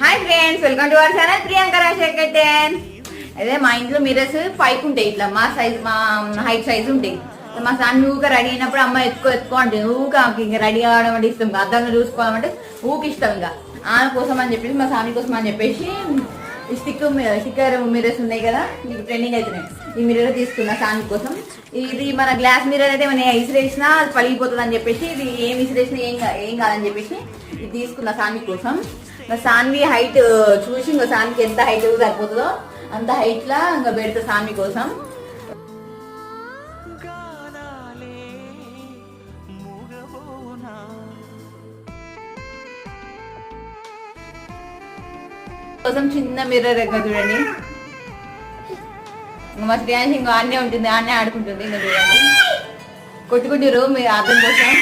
Hi friends, welcome to our channel Priyanka Rajasekhar 10. అదే మా ఇంట్లో మిర్రర్స్ 5 ఉంటాయి. ఇట్లా మా సైజ్, మా హైట్ సైజ్ ఉంటాయి. మా సాన్ ఊక రెడీ అయినప్పుడు అమ్మ ఎత్తుకో అంటే ఊక ఇంకా రెడీ కావడం అంటే ఇష్టం, అద్దంగా చూసుకోవడం అంటే ఊకి ఇష్టం. ఇంకా ఆమె కోసం అని చెప్పేసి, మా సామి కోసం అని చెప్పేసి స్టిక్కర్ మిర్రర్స్ ఉన్నాయి కదా, మీకు ట్రెండింగ్ అవుతున్నాయి. ఈ మిర్రర్ తీసుకున్నా సామి కోసం. ఇది మన గ్లాస్ మిర్రర్ అయితే మన ఇసిరేసినా అది పలిగిపోతుంది అని చెప్పేసి, ఇది ఏం ఇసిరేసినా ఏం కాదని చెప్పేసి ఇది తీసుకున్నా సామి కోసం. సాన్వి హైట్ చూసి ఇంకా సాన్కి ఎంత హైట్ సరిపోతుందో అంత హైట్ లా ఇంకా పెడతా సాన్వి కోసం. కోసం చిన్న మిర్రర్ ఎక్క చూడండి. మా శ్రేయాన్స్ ఇంకా ఆడనే ఉంటుంది, ఆడనే ఆడుకుంటుంది. ఇంకా చూడండి కొట్టుకుంటారు మీరు అర్థం కోసం.